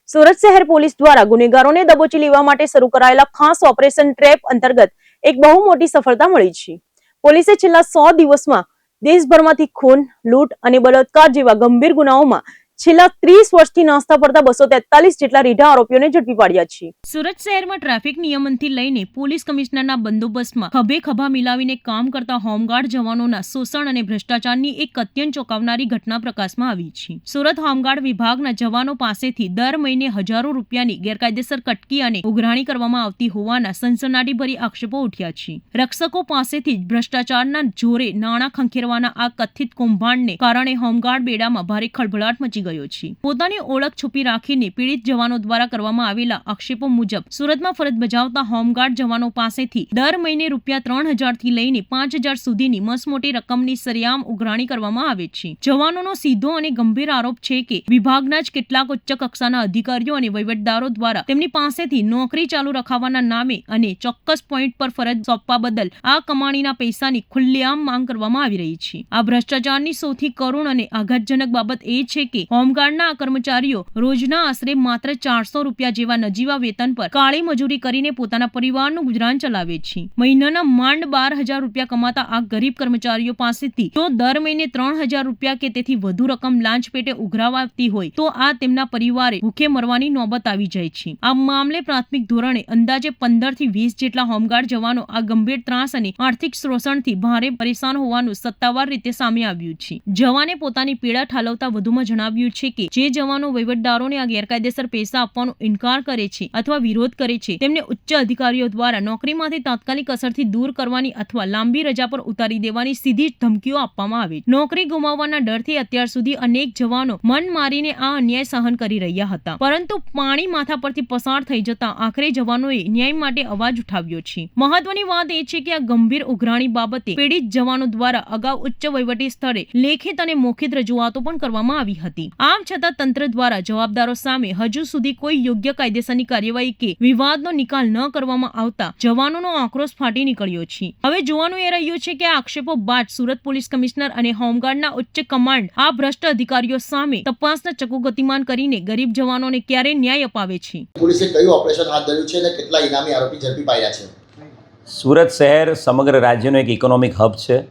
સુરત શહેર પોલીસ દ્વારા ગુનેગારોને દબોચી લેવા માટે શરૂ કરાયેલા ખાસ ઓપરેશન ટ્રેપ અંતર્ગત એક બહુ મોટી સફળતા મળી છે। પોલીસે છેલ્લા 100 દિવસમાં દેશભરમાંથી ખૂન, લૂંટ અને બળાત્કાર જેવા ગંભીર ગુનાઓમાં છેલ્લા 30 વર્ષથી નાસ્તા ફરતા 243 જેટલા રીઢા આરોપીઓને ઝડપી પાડ્યા છે। સુરત શહેરમાં ટ્રાફિક નિયમનથી લઈને પોલીસ કમિશનરના બંદોબસ્તમાં ખભે ખભા મિલાવીને કામ કરતા હોમગાર્ડ જવાનોના શોષણ અને ભ્રષ્ટાચારની એક અત્યંત ચોંકાવનારી ઘટના પ્રકાશમાં આવી છે। સુરત હોમગાર્ડ વિભાગના જવાનો પાસેથી દર મહિને હજારો રૂપિયાની ગેરકાયદેસર કટકી અને ઉઘરાણી કરવામાં આવતી હોવાના સનસનાટીભરી આક્ષેપો ઉઠ્યા છે। રક્ષકો પાસેથી જ ભ્રષ્ટાચારના જોરે નાણાં ખંખેરવાના આ કથિત કૌભાંડને કારણે હોમગાર્ડ બેડામાં ભારે ખળભળાટ મચી ગયો છે। પોતાની ઓળખ છુપી રાખીને પીડિત જવાનો દ્વારા કરવામાં આવેલા આક્ષેપો મુજબ સુરતમાં ફરજ બજાવતા હોમગાર્ડ જવાનો પાસેથી દર મહિને રૂપિયા 3000 થી લઈને 5000 સુધીની મસમોટી રકમની સરેઆમ ઉઘરાણી કરવામાં આવે છે। જવાનોનો સીધો અને ગંભીર આરોપ છે કે વિભાગના જ કેટલાક ઉચ્ચ કક્ષાના અધિકારીઓ અને વહીવટદારો દ્વારા તેમની પાસેથી નોકરી ચાલુ રખાવવાના નામે અને ચોક્કસ પોઈન્ટ પર ફરજ સોંપવા બદલ આ કમાણીના પૈસાની ખુલ્લેઆમ માંગ કરવામાં આવી રહી છે। આ ભ્રષ્ટાચારની સૌથી કરુણ અને આઘાતજનક બાબત એ છે કે હોમગાર્ડના આ કર્મચારીઓ રોજના આશરે માત્ર 400 રૂપિયા જેવા નજીવા વેતન પર કાળી મજૂરી કરીને પોતાના પરિવારનું ગુજરાન ચલાવે છે। મહિનાના માંડ 12000 રૂપિયા કમાતા આ ગરીબ કર્મચારીઓ પાસેથી જો દર મહિને 3000 રૂપિયા કે તેથી વધુ રકમ લાંચ પેટે ઉઘરાવાતી હોય તો આ તેમના પરિવારે ભૂખે મરવાની નોબત આવી જાય છે। આ મામલે પ્રાથમિક ધોરણે અંદાજે 15 થી 20 જેટલા હોમગાર્ડ જવાનો આ ગંભીર ત્રાસ અને આર્થિક શોષણથી ભારે પરેશાન હોવાનું સત્તાવાર રીતે સામે આવ્યું છે। જવાને પોતાની પીડા ઠાલવતા વધુમાં જણાવ્યું છે કે જે જવાનો વહીવટદારોને આ ગેરકાયદેસર પૈસા આપવાનો ઇનકાર કરે છે અથવા વિરોધ કરે છે તેમને ઉચ્ચ અધિકારીઓ દ્વારા નોકરીમાંથી તાત્કાલિક અસરથી દૂર કરવાની અથવા લાંબી રજા પર ઉતારી દેવાની સીધી ધમકીઓ આપવામાં આવે છે। નોકરી ગુમાવવાના ડરથી અત્યાર સુધી અનેક જવાનો મન મારીને આ અન્યાય સહન કરી રહ્યા હતા, પરંતુ પાણી માથા પરથી પસાર થઈ જતા આખરે જવાનોએ ન્યાય માટે અવાજ ઉઠાવ્યો છે। મહત્વની વાત એ છે કે આ ગંભીર ઉઘરાણી બાબતે પીડિત જવાનો દ્વારા અગાઉ ઉચ્ચ વહીવટી સ્તરે લેખિત અને મૌખિક રજૂઆતો પણ કરવામાં આવી હતી। આમ છતાં તંત્ર દ્વારા જવાબદારો સામે હજુ સુધી કોઈ યોગ્ય કાયદેસરની કાર્યવાહી કે વિવાદનો નિકાલ ન કરવામાં આવતા જવાનોનો આક્રોશ ફાટી નીકળ્યો છે। હવે જોવાનું એ રહ્યું છે કે આ આક્ષેપો બાદ સુરત પોલીસ કમિશનર અને હોમગાર્ડના ઉચ્ચ કમાન્ડ આ ભ્રષ્ટ અધિકારીઓ સામે તપાસના ચક્કુ ગતિમાન કરીને ગરીબ જવાનોને ક્યારે ન્યાય અપાવે છે। પોલીસે કયું ઓપરેશન હાથ ધર્યું છે અને કેટલા ઇનામી આરોપી ઝડપી પાડ્યા છે? સુરત શહેર સમગ્ર રાજ્યનો એક ઇકોનોમિક હબ છે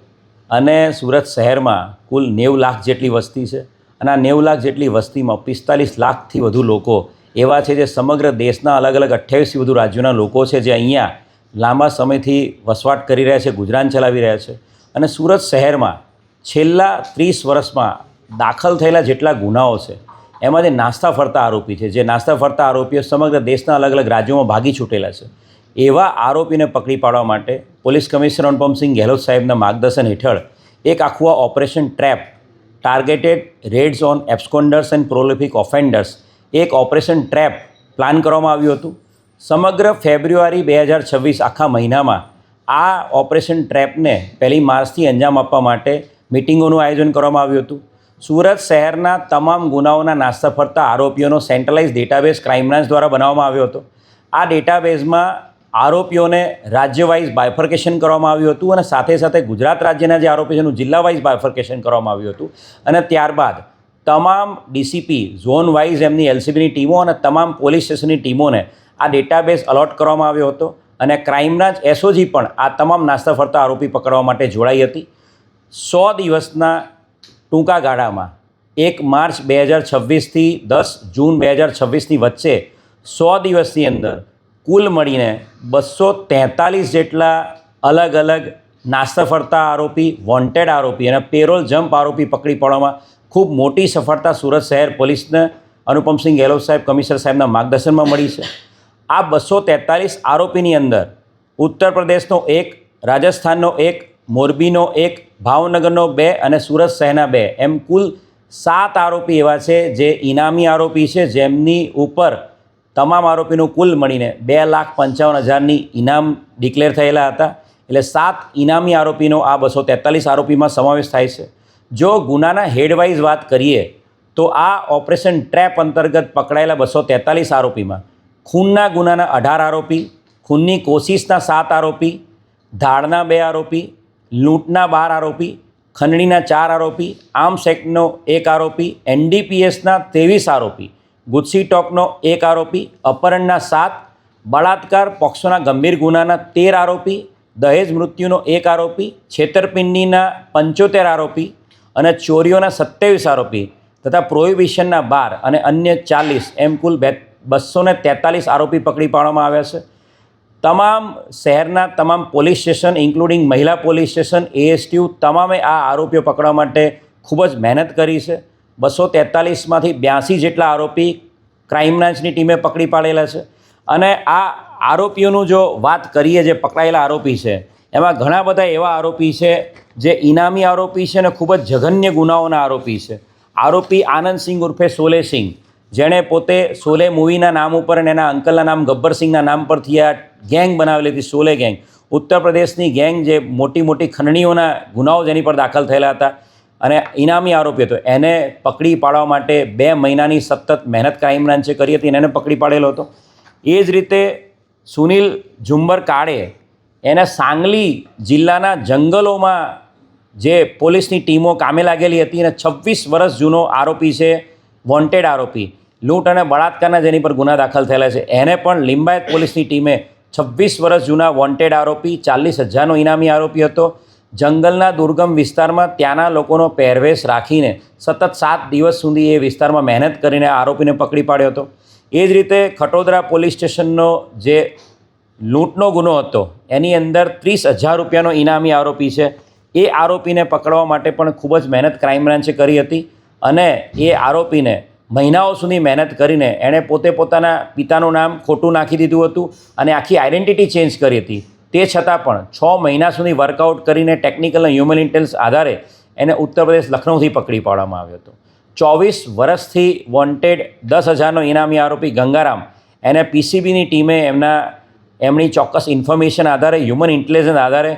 અને સુરત શહેરમાં કુલ 90 લાખ જેટલી વસ્તી છે અને આ 90 લાખ જેટલી વસ્તીમાં 45 લાખથી વધુ લોકો એવા છે જે સમગ્ર દેશના અલગ અલગ 28થી વધુ રાજ્યોના લોકો છે જે અહીંયા લાંબા સમયથી વસવાટ કરી રહ્યા છે, ગુજરાન ચલાવી રહ્યા છે। અને સુરત શહેરમાં છેલ્લા 30 વર્ષમાં દાખલ થયેલા જેટલા ગુનાઓ છે એમાં જે નાસ્તા ફરતા આરોપી છે, જે નાસ્તા ફરતા આરોપીઓ સમગ્ર દેશના અલગ અલગ રાજ્યોમાં ભાગી છૂટેલા છે, એવા આરોપીને પકડી પાડવા માટે પોલીસ કમિશનર અનુપમસિંહ ગેહલોત સાહેબના માર્ગદર્શન હેઠળ એક આખું આ operation trap targeted raids on absconders and prolific offenders એક ઓપરેશન ટ્રેપ પ્લાન કરવામાં આવ્યું હતું। સમગ્ર ફેબ્રુઆરી 2026 આખા મહિનામાં આ ઓપરેશન ટ્રેપને 1 માર્ચથી અંજામ આપવા માટે મિટિંગોનું આયોજન કરવામાં આવ્યું હતું। સુરત શહેરના તમામ ગુનાઓના નાસ્તા ફરતા આરોપીઓનો સેન્ટ્રલાઇઝ ડેટાબેઝ ક્રાઇમ બ્રાન્ચ દ્વારા બનાવવામાં આવ્યો હતો। આ ડેટાબેઝમાં આરોપીઓને રાજ્ય વાઇઝ બાયફર્કેશન કરવામાં આવ્યું હતું અને સાથે સાથે ગુજરાત રાજ્યના જે આરોપી છે એનું જિલ્લા વાઇઝ બાયફર્કેશન કરવામાં આવ્યું હતું અને ત્યારબાદ તમામ ડીસીપી ઝોન વાઇઝ એમની એલસીબીની ટીમો અને તમામ પોલીસ સ્ટેશનની ટીમોને આ ડેટાબેઝ અલોટ કરવામાં આવ્યો હતો અને ક્રાઇમ બ્રાન્ચ એસઓજી પણ આ તમામ નાસ્તા ફરતા આરોપી પકડવા માટે જોડાઈ હતી। 100 દિવસના ટૂંકા ગાળામાં 1 માર્ચ 2026થી 10 જૂન 2026ની વચ્ચે 100 દિવસની અંદર કુલ મળીને 243 જેટલા અલગ અલગ નાસ્તા ફરતા આરોપી, વોન્ટેડ આરોપી અને પેરોલ જમ્પ આરોપી પકડી પાડવામાં ખૂબ મોટી સફળતા સુરત શહેર પોલીસને અનુપમસિંહ ગેહલોત સાહેબ કમિશનર સાહેબના માર્ગદર્શનમાં મળી છે। આ 243 આરોપીની અંદર ઉત્તર પ્રદેશનો 1, રાજસ્થાનનો 1, મોરબીનો 1, ભાવનગરનો 2 અને સુરત શહેરના 2 એમ કુલ 7 આરોપી એવા છે જે ઇનામી આરોપી છે, જેમની ઉપર તમામ આરોપીનું કુલ મળીને 2,55,000ની ઇનામ ડિક્લેર થયેલા હતા। એટલે 7 ઇનામી આરોપીનો આ 243 આરોપીમાં સમાવેશ થાય છે। જો ગુનાના હેડવાઇઝ વાત કરીએ તો આ ઓપરેશન ટ્રેપ અંતર્ગત પકડાયેલા 243 આરોપીમાં ખૂનના ગુનાના 18 આરોપી, ખૂનની કોશિશના 7 આરોપી, ધાડના 2 આરોપી, લૂંટના 12 આરોપી, ખંડણીના 4 આરોપી, આર્મ્સ એક્ટનો 1 આરોપી, એનડીપીએસના 23 આરોપી ગુજસી ટોકનો 1 આરોપી, અપહરણના 7, બળાત્કાર પોક્સોના ગંભીર ગુનાના 13 આરોપી, દહેજ મૃત્યુનો 1 આરોપી, છેતરપિંડીના 75 આરોપી અને ચોરીઓના 27 આરોપી તથા પ્રોહિબિશનના 12 અને અન્ય 40 એમ કુલ 243 આરોપી પકડી પાડવામાં આવ્યા છે. તમામ શહેરના તમામ પોલીસ સ્ટેશન ઇન્ક્લુડિંગ મહિલા પોલીસ સ્ટેશન, ASTU તમામે આ આરોપીઓ પકડવા માટે ખૂબ જ મહેનત કરી છે. 243માંથી 82 જેટલા આરોપી ક્રાઇમ બ્રાન્ચની ટીમે પકડી પાડેલા છે. અને આ આરોપીઓનું જો વાત કરીએ, જે પકડાયેલા આરોપી છે એમાં ઘણા બધા એવા આરોપી છે જે ઇનામી આરોપી છે અને ખૂબ જ જઘન્ય ગુનાઓના આરોપી છે. આરોપી આનંદસિંહ ઉર્ફે સોલેસિંહ, જેણે પોતે શોલે મૂવીના નામ ઉપર અને એના અંકલના નામ ગબ્બરસિંહના નામ પરથી આ ગેંગ બનાવેલી હતી, શોલે ગેંગ, ઉત્તર પ્રદેશની ગેંગ, જે મોટી મોટી ખંડણીઓના ગુનાઓ જેની પર દાખલ થયેલા હતા અને ઇનામી આરોપી હતો. એને પકડી પાડવા માટે 2 મહિનાની સતત મહેનત ક્રાઇમ બ્રાન્ચે કરી હતી અને એને પકડી પાડેલો હતો. એ જ રીતે સુનિલ ઝુંબર કાળે એને સાંગલી જિલ્લાના જંગલોમાં જે પોલીસની ટીમો કામે લાગેલી હતી અને 26 વર્ષ જૂનો આરોપી છે, વોન્ટેડ આરોપી, લૂંટ અને બળાત્કારના જેની પર ગુના દાખલ થયેલા છે, એને પણ લિંબાયત પોલીસની ટીમે 26 વર્ષ જૂના વોન્ટેડ આરોપી, 40,000નો ઇનામી આરોપી હતો. જંગલના દુર્ગમ વિસ્તારમાં ત્યાંના લોકોનો પહેરવેશ રાખીને સતત 7 દિવસ સુધી એ વિસ્તારમાં મહેનત કરીને આરોપીને પકડી પાડ્યો હતો. એ જ રીતે ખટોદરા પોલીસ સ્ટેશનનો જે લૂંટનો ગુનો હતો એની અંદર 30,000 રૂપિયાનો ઇનામી આરોપી છે. એ આરોપીને પકડવા માટે પણ ખૂબ જ મહેનત ક્રાઇમ બ્રાન્ચે કરી હતી અને એ આરોપીને મહિનાઓ સુધી મહેનત કરીને એણે પોતે પોતાના પિતાનું નામ ખોટું નાખી દીધું હતું અને આખી આઈડેન્ટિટી ચેન્જ કરી હતી. તે છતાં પણ 6 મહિના સુધી વર્કઆઉટ કરીને ટેકનિકલ અને હ્યુમન ઇન્ટેલિજન્સ આધારે એને ઉત્તર પ્રદેશ લખનૌથી પકડી પાડવામાં આવ્યો હતો. 24 વર્ષથી વોન્ટેડ 10,000નો ઇનામી આરોપી ગંગારામ, એને PCBની ટીમે એમની ચોક્કસ ઇન્ફોર્મેશન આધારે, હ્યુમન ઇન્ટેલિજન્સ આધારે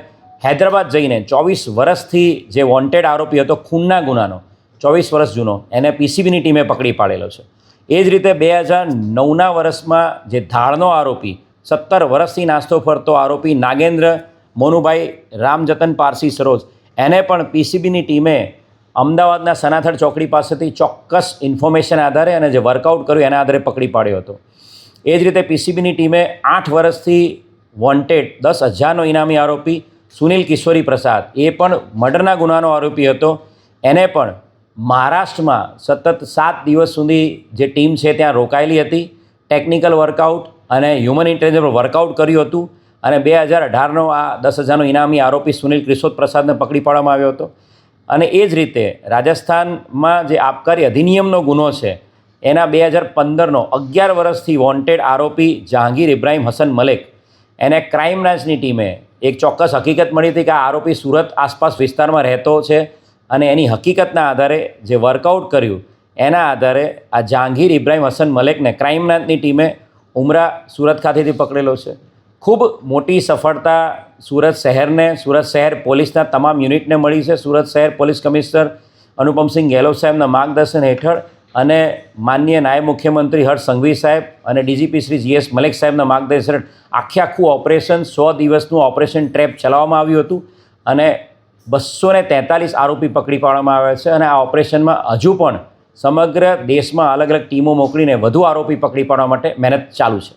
હૈદરાબાદ જઈને 24 વર્ષથી જે વોન્ટેડ આરોપી હતો ખૂનના ગુનાનો, 24 વર્ષ જૂનો, એને PCBની ટીમે પકડી પાડેલો છે. એ જ રીતે 2009ના વર્ષમાં જે ધાળનો આરોપી, 17 વર્ષથી નાસ્તો ફરતો આરોપી નાગેન્દ્ર મોનુભાઈ રામજતન પારસી સરોજ, એને પણ PCBની ટીમે અમદાવાદના સનાથડ ચોકડી પાસેથી ચોક્કસ ઇન્ફોર્મેશન આધારે અને જે વર્કઆઉટ કર્યું એના આધારે પકડી પાડ્યો હતો. એ જ રીતે PCBની ટીમે 8 વર્ષથી વોન્ટેડ 10,000નો ઇનામી આરોપી સુનિલ કિશોરી પ્રસાદ, એ પણ મર્ડરના ગુનાનો આરોપી હતો, એને પણ મહારાષ્ટ્રમાં સતત 7 દિવસ સુધી જે ટીમ છે ત્યાં રોકાયેલી હતી. ટેકનિકલ વર્કઆઉટ અને હ્યુમન ઇન્ટેલિજન્સ પર વર્કઆઉટ કર્યું હતું અને 2018નો આ 10,000નો ઇનામી આરોપી સુનિલ કિશોર પ્રસાદને પકડી પાડવામાં આવ્યો હતો. અને એ જ રીતે રાજસ્થાનમાં જે આબકારી અધિનિયમનો ગુનો છે એના 2015નો 11 વર્ષથી વોન્ટેડ આરોપી જહાંગીર ઇબ્રાહિમ હસન મલેક, એને ક્રાઇમ બ્રાન્ચની ટીમે એક ચોક્કસ હકીકત મળી હતી કે આ આરોપી સુરત આસપાસ વિસ્તારમાં રહેતો છે અને એની હકીકતના આધારે જે વર્કઆઉટ કર્યું એના આધારે આ જહાંગીર ઇબ્રાહિમ હસન મલેકને ક્રાઇમ બ્રાન્ચની ટીમે ઉમરા સુરત ખાતેથી પકડેલો છે. ખૂબ મોટી સફળતા સુરત શહેરને, સુરત શહેર પોલીસના તમામ યુનિટને મળી છે. સુરત શહેર પોલીસ કમિશનર અનુપમસિંહ ગેહલોત સાહેબના માર્ગદર્શન હેઠળ અને માનનીય નાયબ મુખ્યમંત્રી હર્ષ સંઘવી સાહેબ અને DGP શ્રી GS મલેક સાહેબના માર્ગદર્શન હેઠળ આખું ઓપરેશન 100 દિવસનું ઓપરેશન ટ્રેપ ચલાવવામાં આવ્યું હતું અને 243 આરોપી પકડી પાડવામાં આવ્યા છે. અને આ ઓપરેશનમાં હજુ પણ સમગ્ર દેશમાં અલગ અલગ ટીમો મોકલીને વધુ આરોપી પકડી પાડવા માટે મહેનત ચાલુ છે.